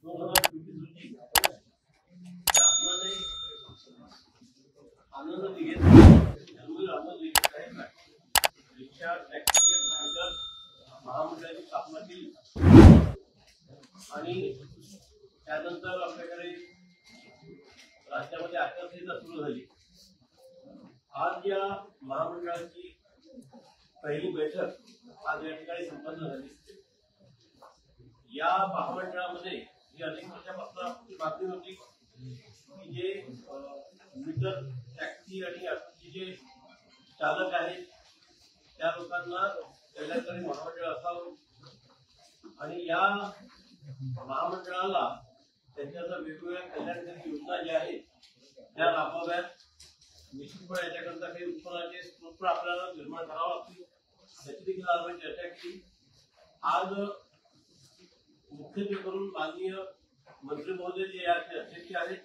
2024 रोजी शासनाने Anand Dighe rickshaw taxi महामंडळाची स्थापना केली आणि त्यानंतर आपल्याकडे राज्यामध्ये आचारसंहिता सुरू झाली। आज या महामंडळाची पहिली बैठक आज या ठिकाणी संपन्न झाली। या महामंडळामध्ये ही अनेक वर्षापासून आपली मागणी होती की जे मीटर टॅक्सी आणि ऑटोचे जे चालक आहेत त्या लोकांना कल्याणकारी महामंडळ असावं आणि या महामंडळाला त्यांच्या वेगवेगळ्या कल्याणकारी योजना ज्या आहेत त्या राबवाव्यात। निश्चितपणे याच्याकरता काही उत्पन्नाचे स्रोत आपल्याला निर्माण करावं लागतील, त्याची देखील आम्ही चर्चा केली। आज मुख्यत्वे करून माननीय मंत्री महोदय जे याचे अध्यक्ष आहेत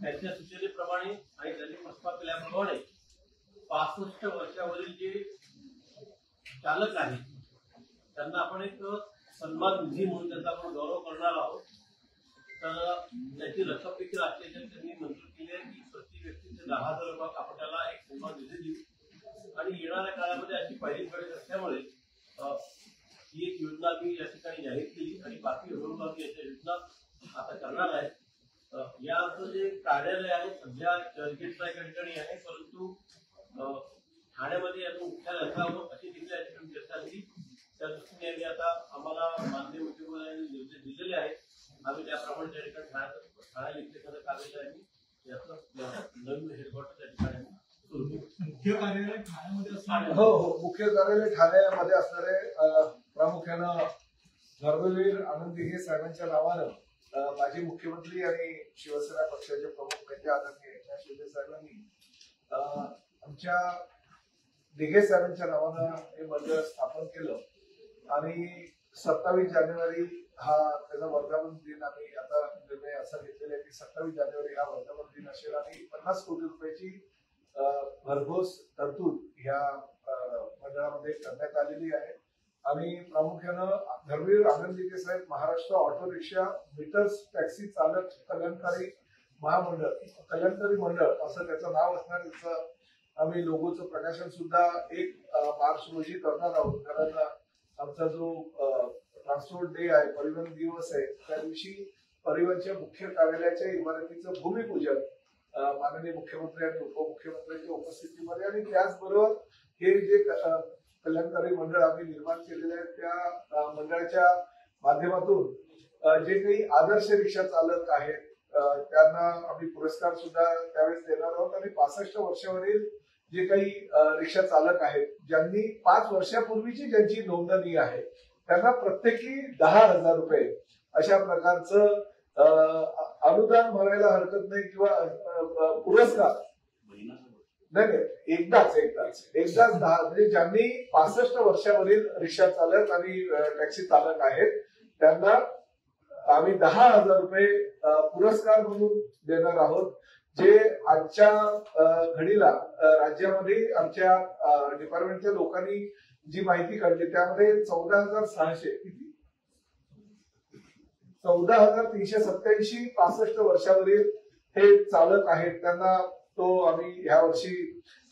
त्यांच्या सूचनेप्रमाणे आणि त्यांनी प्रस्ताव केल्याप्रमाणे 65 वर्षावरील जे चालक आहेत त्यांना आपण एक सन्मान निधी म्हणून त्यांचा आपण गौरव करणार आहोत। तर त्याची रक्कम देखील असल्याचे त्यांनी मंजूर केली आहे की प्रति व्यक्तीचे 10,000 रुपये आपण त्याला एक सन्मान निधी देऊ आणि येणाऱ्या काळामध्ये अशी पहिली वेळ असल्यामुळे ही एक योजना मी या ठिकाणी जाहीर केली आणि बाकी हळूहळू याच्या योजना आता करणार आहे। याचं जे कार्यालय आहे सध्या चर्चगेटच्या एका ठिकाणी आहे, परंतु ठाण्यामध्ये याचं मुख्यालय असावं अशी देखील या ठिकाणी चर्चा झाली। त्या दृष्टीने आम्ही आता आम्हाला माननीय मुख्यमंत्र्यांनी निर्देश दिलेले आहेत, आम्ही त्याप्रमाणे त्या ठिकाणी ठाण्याला इथे एखादं कार्यालय आहे याचं नवीन हेडक्वार्टर त्या ठिकाणी मुख्य कार्यालय ठाण्यामध्ये असणार। हो हो, मुख्य कार्यालय ठाण्यामध्ये असणारे प्रामुख्यानं धर्मवीर आनंद दिघे साहेबांच्या नावानं माजी मुख्यमंत्री आणि शिवसेना पक्षाचे प्रमुख नेते आदरणीय एकनाथ शिंदे साहेबांनी आमच्या दिघे साहेबांच्या नावानं हे मंडळ स्थापन केलं आणि 27 जानेवारी हा त्याचा वर्धापन दिन आम्ही आता निर्णय असा घेतलेला आहे की 27 जानेवारी हा वर्धापन दिन असेल आणि 50 कोटी रुपयाची भरघोस तरतूद या मंडळामध्ये करण्यात आलेली आहे। आणि प्रामुख्यानं धर्मवीर आनंद दिघे साहेब Maharashtra auto rickshaw meters taxi चालक कल्याणकारी महामंडळ कल्याणकारी मंडळ असं त्याचं नाव असणार। त्याचं आम्ही लोगोचं प्रकाशन सुद्धा 1 मार्च रोजी करणार आहोत, कारण आमचा जो ट्रान्सपोर्ट डे आहे, परिवहन दिवस आहे, त्या दिवशी परिवहनच्या मुख्य कार्यालयाच्या इमारतीचं भूमिपूजन माननीय मुख्यमंत्री आणि उपमुख्यमंत्र्यांच्या उपस्थितीमध्ये आणि त्याचबरोबर हे जे कल्याणकारी मंडळ आम्ही निर्माण केलेले आहे त्या मंडळाच्या माध्यमातून जे काही आदर्श रिक्षा चालक आहेत त्यांना आम्ही पुरस्कार सुद्धा त्यावेळेस देणार आहोत आणि 65 वर्षावरील जे काही रिक्षा चालक आहेत ज्यांनी 5 वर्षापूर्वीची ज्यांची नोंदणी आहे त्यांना प्रत्येकी 10,000 रुपये अशा प्रकारचं अनुदान भरायला हरकत नाही किंवा पुरस्कार नाही, एकदाच 10 म्हणजे ज्यांनी 65 वर्षावरील रिक्षा चालक आणि टॅक्सी चालक आहेत त्यांना आम्ही 10,000 रुपये पुरस्कार म्हणून देणार आहोत, जे आजच्या घडीला राज्यामध्ये आमच्या डिपार्टमेंटच्या लोकांनी जी माहिती काढली त्यामध्ये 14,600 14,387 65 वर्षावरील हे चालक आहेत त्यांना तो आम्ही ह्या वर्षी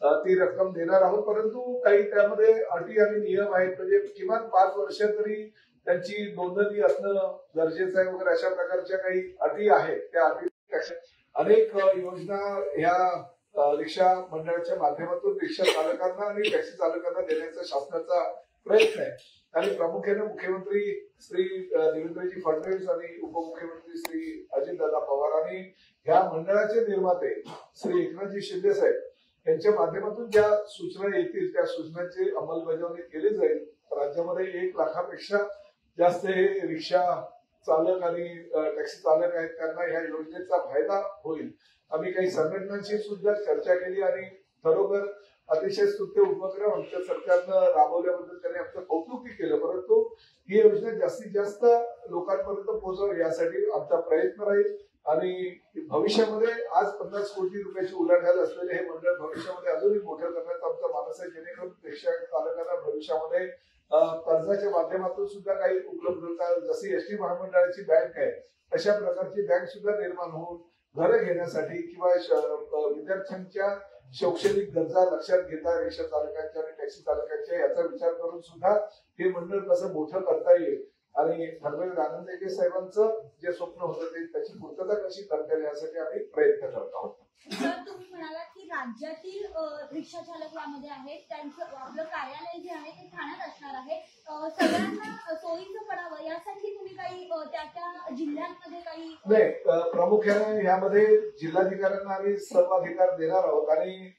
ती रक्कम देणार आहोत। परंतु काही त्यामध्ये अटी आणि नियम आहेत, म्हणजे किमान 5 वर्ष तरी त्यांची नोंदणी असणं गरजेचं आहे वगैरे अशा प्रकारच्या काही अटी आहेत। त्या अटी अनेक योजना ह्या रिक्षा मंडळाच्या माध्यमातून रिक्षा चालकांना आणि टॅक्सी चालकांना देण्याचा शासनाचा प्रयत्न आहे आणि प्रामुख्याने मुख्यमंत्री श्री देवेंद्रजी फडणवीस आणि उपमुख्यमंत्री श्री अजितदादा पवार आणि ह्या मंडळाचे निर्माते श्री एकनाथजी शिंदे साहेब यांच्या माध्यमातून ज्या सूचना येतील त्या सूचनांची अंमलबजावणी केली जाईल। राज्यामध्ये 1 लाखापेक्षा जास्त हे रिक्षा चालक आणि टॅक्सी चालक आहेत त्यांना ह्या योजनेचा फायदा होईल। आम्ही काही संघटनांशी सुद्धा चर्चा केली आणि खरोखर अतिशय स्तुत्य उपक्रम आमच्या सरकारनं राबवल्याबद्दल त्यांनी आमचं कौतुक केलं, परंतु ही योजना जास्तीत जास्त लोकांपर्यंत पोहोचवावी यासाठी आमचा प्रयत्न राहील आणि भविष्यामध्ये आज 50 कोटी रुपयाची उलाढाल असलेले हे मंडळ भविष्यामध्ये अजूनही मोठं करण्याचा आमचा मानस आहे, जेणेकरून रिक्षा चालकांना भविष्यामध्ये कर्जाच्या माध्यमातून सुद्धा काही उपलब्धता, जशी एसटी महामंडळाची बँक आहे अशा प्रकारची बँक सुद्धा निर्माण होऊन घरं घेण्यासाठी किंवा विद्यार्थ्यांच्या शैक्षणिक गरजा लक्षात घेता रिक्षा चालकांच्या आणि टॅक्सी चालकांच्या याचा विचार करून सुद्धा हे मंडळ कसं मोठं करता येईल आणि धर्मेंद्र आनंद एके साहेबांचं जे स्वप्न होतं ते त्याची पूर्तता कशी करता येईल यासाठी आम्ही प्रयत्न करत आहोत. सर, तुम्ही म्हणालात की राज्यातील रिक्षा चालक यामध्ये आहेत, त्यांचं आपलं कार्यालय जे आहे ते ठाण्यात असणार आहे. सगळ्यांना सोयीचं पडावं यासाठी तुम्ही काही त्या जिल्ह्यांमध्ये काही नाही, प्रामुख्याने यामध्ये जिल्हाधिकाऱ्यांना आम्ही सर्व अधिकार देणार आहोत आणि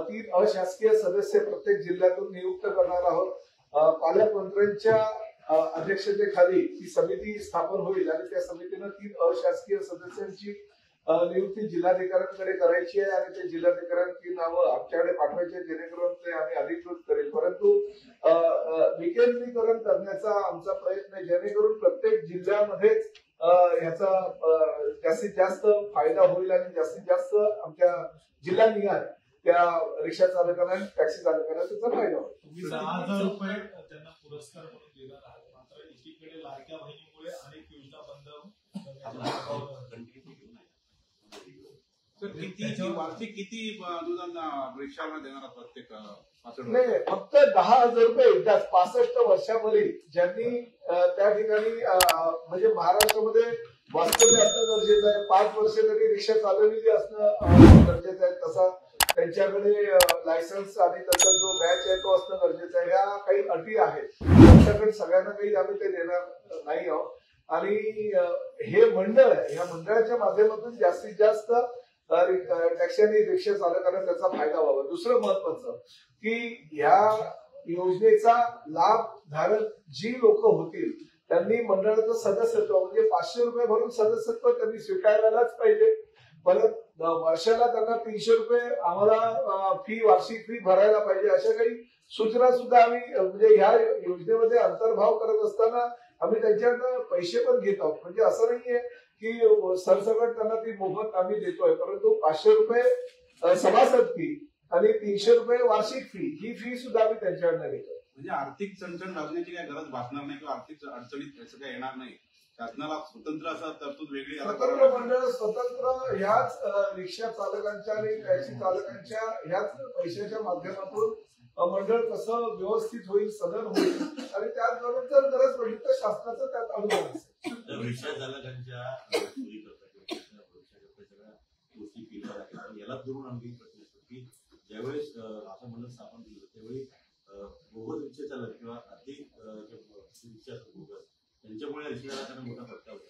3 अशासकीय सदस्य प्रत्येक जिल्ह्यातून नियुक्त करणार आहोत. पालकमंत्र्यांच्या अध्यक्षतेखाली ही समिती स्थापन होईल आणि त्या समितीनं 3 अशासकीय सदस्यांची नियुक्ती जिल्हाधिकाऱ्यांकडे करायची आहे आणि ते जिल्हाधिकाऱ्यांची नावं आमच्याकडे पाठवायची, जेणेकरून ते आम्ही अधिकृत करेल. परंतु विकेंद्रीकरण करण्याचा आमचा प्रयत्न आहे, जेणेकरून प्रत्येक जिल्ह्यामध्येच याचा जास्तीत जास्त फायदा होईल आणि जास्तीत जास्त आमच्या जिल्हा निहाय त्या रिक्षा चालकांना आणि टॅक्सी चालकांना त्याचा फायदा होईल. तुम्ही 10,000 रुपये त्यांना पुरस्कार म्हणून देणार आहात, मात्र एकीकडे लाडक्या बहिणीमुळे अनेक योजना बंद वार्षिक किती अनुदान रिक्षाला देणार प्रत्येक? नाही, फक्त 10,000 रुपये एकदाच 65 वर्षावरील ज्यांनी त्या ठिकाणी म्हणजे महाराष्ट्रामध्ये वास्तव्य असणं गरजेचं आहे, 5 वर्ष तरी रिक्षा चालवलेली असणं गरजेचं आहे, तसा त्यांच्याकडे लायसन्स आणि त्याचा जो बॅच आहे तो असणं गरजेचं आहे. या काही अटी आहेत, त्यांच्याकडे सगळ्यांना काही आम्ही ते देणार नाही आहोत आणि हे मंडळ आहे, या मंडळाच्या माध्यमातून जास्तीत जास्त टॅक्सी आणि रिक्षा चालकांना त्याचा फायदा व्हावा. दुसरं महत्वाचं की या योजनेचा लाभ धारक जी लोक होतील त्यांनी मंडळाचं सदस्यत्व म्हणजे 500 रुपये भरून सदस्यत्व त्यांनी स्वीकारायलाच पाहिजे. परत वर्षाला त्यांना 300 रुपये आम्हाला वार्षिक फी भरायला पाहिजे. अशा काही सूचना सुद्धा आम्ही म्हणजे ह्या योजनेमध्ये अंतर्भाव करत असताना आम्ही त्यांच्याकडनं पैसे पण घेत आहोत. म्हणजे असं नाहीये की सरसकट त्यांना ती मोफत आम्ही देतोय, परंतु 500 रुपये सभासद फी आणि 300 रुपये वार्षिक फी ही फी सुद्धा आम्ही त्यांच्याकडनं घेतोय. म्हणजे आर्थिक चणचण भागण्याची काही गरज भासणार नाही किंवा आर्थिक अडचणीत असं काही येणार नाही. शासनाला स्वतंत्र असं तरतूद वेगळी स्वतंत्र मंडळ स्वतंत्र ह्याच रिक्षा चालकांच्या आणि टॅक्सी चालकांच्या ह्याच पैशाच्या माध्यमातून मंडळ कसं व्यवस्थित होईल, सदन होईल आणि त्याचबरोबर जर गरज पडली तर शासनाचं त्यात अनुदान असेल. रिक्षा चालकांच्या सोयीकरता सगळ्या गोष्टी केल्या आहेत. यालाच धरून आम्ही प्रश्न असतो की ज्यावेळेस असं मंडळ स्थापन केलं त्यावेळी बोगस रिक्षा चालक किंवा अधिक रिक्षा बोगस त्यांच्यामुळे रिक्षा चालकांना मोठा फटका होतो.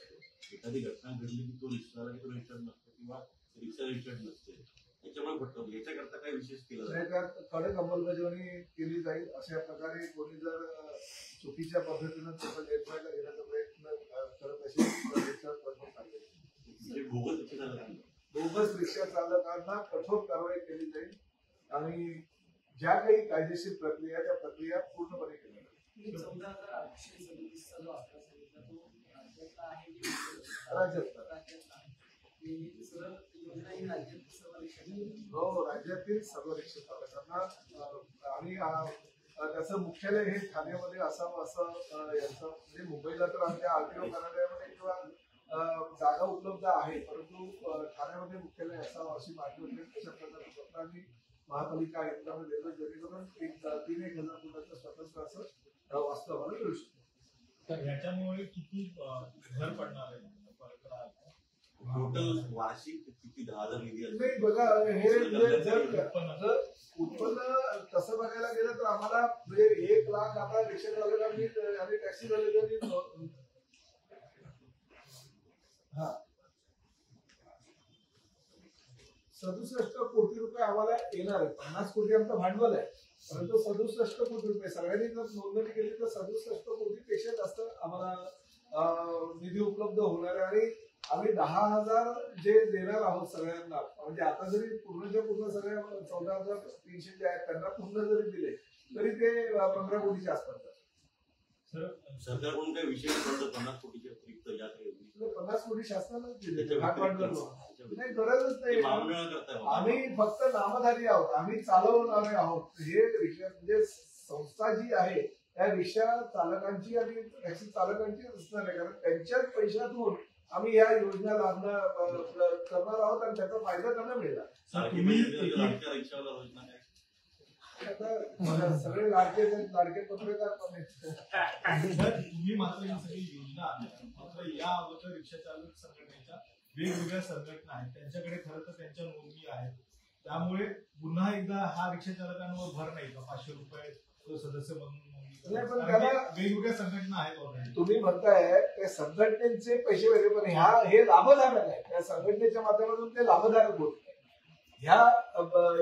एखादी घटना घडली की तो रिक्षा चालक तो रजिस्टर्ड नसतो किंवा रिक्षा रजिस्टर्ड नसते, त्याच्यामुळे फटका होतो. याच्याकरता काय विशेष केलं जाईल? त्यात कडक अंमलबजावणी केली जाईल. अशा प्रकारे कोणी जर चुकीच्या पद्धतीनं त्याचा गैरफायदा घेण्याचा प्रयत्न करत असेल बोगस रिक्षा चालकांना कठोर कारवाई केली जाईल आणि ज्या काही कायदेशीर प्रक्रिया त्या प्रक्रिया पूर्णपणे केल्या जाईल. राज्यातील सर्व रिक्षा चालकांना आणि त्याचं मुख्यालय हे ठाण्यामध्ये असावं असं यांचं म्हणजे मुंबईला तर आमच्या आरटीओ कार्यालयामध्ये किंवा जागा उपलब्ध आहे, परंतु ठाण्यामध्ये मुख्यालय असावं अशी मागणी होती. तशा प्रकारचं पत्र आम्ही महापालिका आयुक्तांना देतो, जेणेकरून 3-1,000 फुटाचं स्वतंत्र असं वास्तव आम्हाला मिळू शकतो. तर ह्याच्यामुळे किती घर पडणार आहे? टोटल वार्षिक किती 10,000 निधी नाही बघा, हे जर उत्पन्न तसं बघायला गेलं तर आम्हाला म्हणजे 1 लाख आता रिक्षा चालकांनी आणि टॅक्सी चालकांनी 67 कोटी रुपये आम्हाला येणार आहे. 50 कोटी आमचं भांडवल आहे, परंतु 67 कोटी रुपये सगळ्यांनी जर नोंदणी केली तर 67 कोटीपेक्षा जास्त आम्हाला निधी उपलब्ध होणार आहे. आणि आम्ही 10,000 जे देणार आहोत सगळ्यांना, म्हणजे आता जरी पूर्णच्या पूर्ण सगळ्या 14,300 जे आहेत त्यांना पूर्ण जरी दिले तरी ते 15 कोटीच्या आसपास. सरकारकडून काही विशेष 50 कोटीच्या अतिरिक्त या 50 कोटी शासनाला दिले त्याच्या भाग भांडवल व्यतिरिक्त- म्हणून. त्याच्या व्यतिरिक्त नाही गरजच ते नाही. महामंडळ करताय बाबा. आम्ही फक्त नामधारी आहोत, आम्ही चालवणारे आहोत. हे रिक्षा म्हणजे संस्था जी आहे त्या रिक्षा चालकांची आणि टॅक्सी चालकांची असणार आहे, कारण त्यांच्याच पैशातून आम्ही या योजना करणार आहोत आणि त्याचा फायदा त्यांना मिळणार. लाडकी तुम्ही बहीण लाडक्या रिक्षावाला योजना काय? आता बघा, सगळे लाडके पत्रकार पण आहेत. सर, तुम्ही मात्र ही सगळी योजना आणल्या, मात्र या अगोदर रिक्षा चालक संघटनेच्या वेगवेगळ्या संघटना आहेत, त्यांच्याकडे खरं तर त्यांच्या नोंदणी आहेत. त्यामुळे पुन्हा एकदा हा रिक्षा चालकांवर भर नाही का 500 रुपये सदस्य म्हणून नोंदणी नाही, पण करायची? त्याला- कारण की वेगवेगळ्या संघटना आहेत ऑलरेडी. तुम्ही म्हणताय त्या संघटनेचे पैसे वेगळे, पण हे लाभधारक आहे. त्या संघटनेच्या माध्यमातून ते लाभधारक होत नाही. ह्या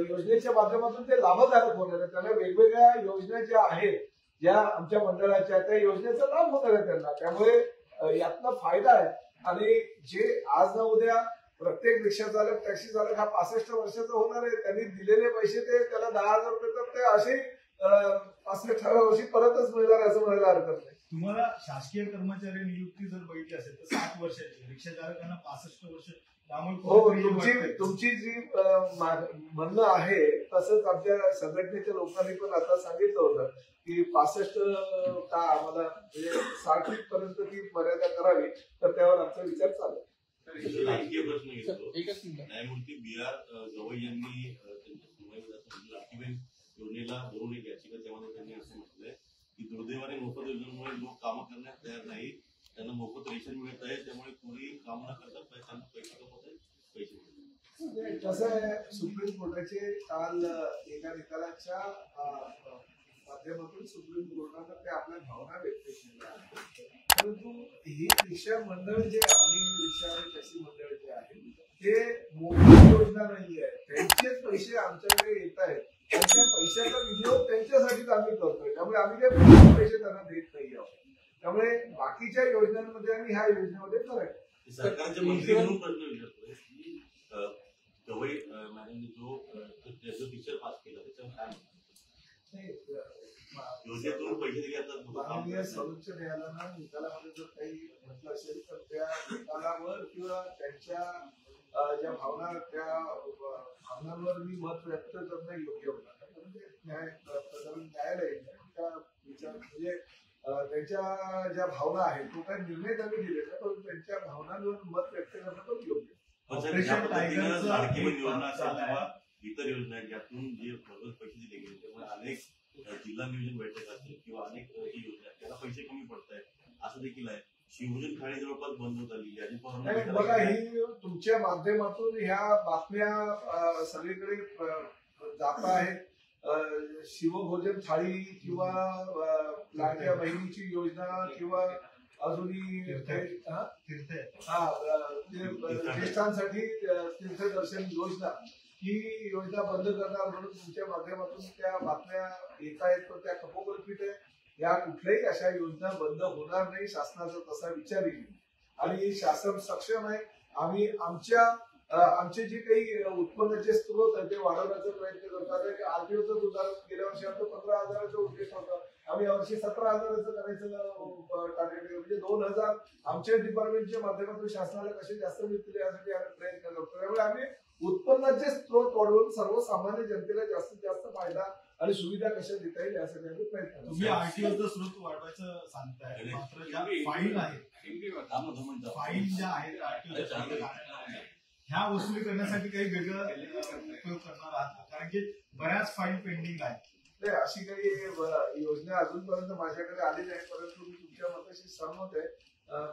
योजनेच्या माध्यमातून ते लाभधारक होणार आहे. त्याला वेगवेगळ्या योजना ज्या आहेत, ज्या आमच्या मंडळाच्या, त्या योजनेचा लाभ होणार आहे त्यांना. त्यामुळे यातनं फायदा आहे. आणि जे आज ना उद्या प्रत्येक रिक्षा चालक, टॅक्सी चालक हा 65 वर्षाचा होणार आहे, त्यांनी दिलेले पैसे ते त्याला 10,000 रुपये तर ते असे 65 वर्षी परतच मिळणार असं म्हणायला हरकत नाही. तुम्हाला शासकीय कर्मचारी नियुक्ती जर बघितली असेल तर 60 वर्षाची, रिक्षा चालकांना 65 वर्ष. त्यामुळे हो, कुठेतरी वाटतंय. तुमची जी म्हणणं आहे तसंच आमच्या संघटनेच्या लोकांनी पण आता सांगितलं होतं की 65 का आम्हाला म्हणजे 60 पर्यंत ती मर्यादा करावी, तर त्यावर आमचा विचार चालू आहे. राजकीय प्रश्न घेतो. न्यायमूर्ती B.R. गवई यांनी त्यांच्या सुनावणीत लाडकी बहीण योजनेला धरून एक याचिका त्यामध्ये त्यांनी असं म्हटलंय की दुर्दैवाने मोफत योजनेमुळे लोक कामं करण्यास तयार नाही, त्यांना मोफत रेशन मिळत आहे, त्यामुळे कोणी काम न करता त्यांना पैसे कमवत आहेत, पैसे मिळतात. कसं आहे, सुप्रीम कोर्टाचे काल एका निकालाच्या माध्यमातून सुप्रीम कोर्टानं ते आपल्या भावना व्यक्त केल्या आहेत. परंतु ही रिक्षा मंडळ जे आम्ही रिक्षा आणि टॅक्सी मंडळ जे आहे ते मोठी योजना नाही आहे. त्यांचेच पैसे आमच्याकडे येत आहेत, त्यांच्या पैशाचा विनियोग त्यांच्यासाठीच आम्ही करतोय. त्यामुळे आम्ही काही पैसे त्यांना देत नाही आहोत. त्यामुळे बाकीच्या योजनांमध्ये आणि ह्या योजनेमध्ये फरक आहे. सरकारचे मंत्री म्हणून प्रश्न विचारतोय की गवई मॅडमने जो पिक्चर पास केला त्याच्यावर काय म्हणतात? योजनेतून पैसे दिले माननीय जातात. सर्वोच्च न्यायालयानं निकालामध्ये जर काही म्हटलं असेल तर त्या निकालावर किंवा त्यांच्या ज्या भावना, त्या भावनांवर मी मत व्यक्त करणं योग्य होणार. म्हणजे न्यायालय त्या विचार म्हणजे त्यांच्या ज्या भावना आहेत तो काही निर्णय त्यांनी दिलेला, पण त्यांच्या भावनांवर मत व्यक्त करणं पण योग्य. पण सर, ज्या पद्धतीनं लाडकी बहीण योजना असेल किंवा इतर योजना आहेत ज्यातून जे भरपूर पैसे दिले गेले, त्यामुळे अनेक जिल्हा नियोजन बैठक असेल किंवा अनेक जी योजना आहेत त्याला पैसे कमी पडत आहेत असं देखील आहे. शिवभोजन थाळी जवळपास बंद होत आली. अजित बघा, पवार ही तुमच्या माध्यमातून ह्या बातम्या सगळीकडे जात आहेत. शिवभोजन थाळी किंवा लाडक्या बहिणीची योजना किंवा अजूनही ज्येष्ठांसाठी तीर्थदर्शन योजना, ही योजना बंद करणार म्हणून तुमच्या माध्यमातून त्या बातम्या येत आहेत, पण त्या कपोकल्पित आहे. या कुठल्याही अशा योजना बंद होणार नाही. शासनाचा तसा विचार येईल आणि शासन सक्षम आहे. आम्ही आमचे जे काही उत्पन्नाचे स्रोत आहेत ते वाढवण्याचा प्रयत्न करतात. आरटीओचं उदाहरण, गेल्या वर्षी आमचं 15,000चं उद्देश होतं, आम्ही यावर्षी 17,000चं करायचं टार्गेट. म्हणजे 2,000 आमच्या डिपार्टमेंटच्या माध्यमातून शासनाला कसे जास्त मिळतील यासाठी आम्ही प्रयत्न करतो. त्यामुळे आम्ही उत्पन्नाचे स्रोत वाढवून सर्वसामान्य जनतेला जास्तीत जास्त फायदा आणि सुविधा कशा देता येईल यासाठी आम्ही प्रयत्न करतो. तुम्ही आरटीओचा स्रोत वाढवायचं सांगताय, मात्र ज्या फाईन आहेत, फाईन ज्या आहेत आरटीओ ह्या वसुली करण्यासाठी काही वेगळं उपयोग करणार आहात? कारण की बऱ्याच फाईन पेंडिंग आहेत. नाही, अशी काही योजना अजूनपर्यंत माझ्याकडे आली नाही, परंतु मी तुमच्या मताशी सहमत आहे.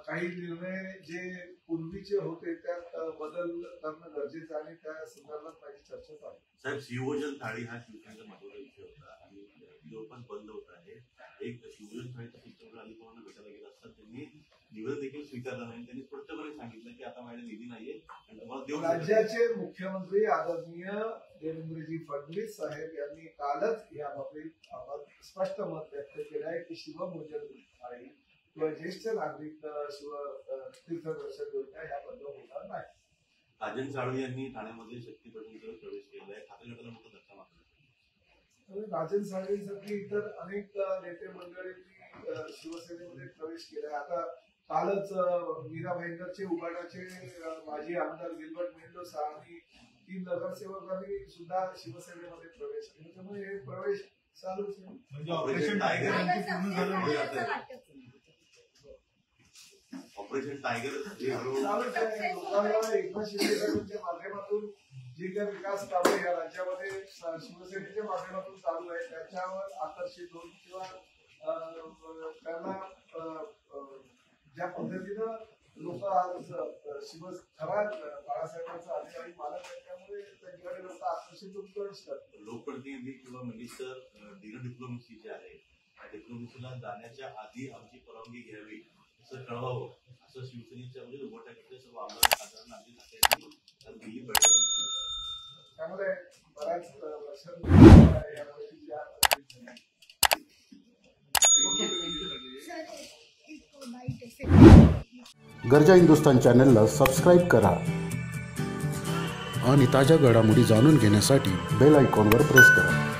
काही निर्णय जे पूर्वीचे होते त्यात बदल करणं गरजेचं आणि त्या संदर्भात माझी चर्चा चालू. साहेब, शिवभोजन थाळी हा शिवसेनेचा महत्वाचा विषय होता आणि जवळपास बंद होत आहे. एक शिवभोजन थाळीचा पिक्चर अजित पवारांना भेटायला गेला असता त्यांनी निवेदन देखील स्वीकारलं नाही. त्यांनी स्पष्टपणे सांगितलं की आता माझ्या निधी नाहीये आणि तुम्हाला देऊ. राज्याचे मुख्यमंत्री आदरणीय देवेंद्रजी फडणवीस साहेब यांनी कालच या बाबतीत स्पष्ट मत व्यक्त केलं आहे की शिवभोजन थाळी किंवा ज्येष्ठ नागरिक तीर्थदर्शन योजना ह्या बंद होणार नाही. राजन साळवी यांनी ठाण्यामध्ये शक्तीप्रश्नांकडे प्रवेश केला आहे. खाते गटाला मोठा धक्का मारला. राजन साळवींसारखी इतर अनेक नेते मंडळींनी शिवसेनेमध्ये प्रवेश केलाय. आता कालच मीरा भाईंदरचे उबाटाचे माजी आमदार गिल्बर्ट मेंडोसा आणि 3 नगरसेवकांनी सुद्धा शिवसेनेमध्ये प्रवेश केला. त्यामुळे हे प्रवेश चालूच आहे. म्हणजे ऑपरेशन टायगर आणखी पूर्ण झालं नाही. ऑपरेशन टायगर हे चालूच आहे. लोकांना एकनाथ शिंदे साहेबांच्या माध्यमातून जी काही विकास कामं या राज्यामध्ये शिवसेनेच्या माध्यमातून चालू आहे त्याच्यावर आकर्षित होऊन किंवा त्यांना ज्या पद्धतीनं लोक आज खरा बाळासाहेबांचा अधिकारी मालक आहे त्यामुळे त्यांच्याकडे लोक आकर्षित होऊन करतात. लोकप्रतिनिधी किंवा मिनिस्टर डिप्लोमसी जे आहे त्या डिप्लोमसीला जाण्याच्या आधी आमची परवानगी घ्यावी असं कळवावं असं शिवसेनेच्या म्हणजे उभाटाकडे सर्व आमदार खासदार आधी खात्याची दिल्ली बैठकीतून सांगितलं. त्यामुळे बऱ्याच वर्षांपूर्वी या गोष्टीच्या गरजा हिंदुस्तान चॅनलला सबस्क्राईब करा आणि ताज्या घडामोडी जाणून घेण्यासाठी बेल आयकॉनवर प्रेस करा.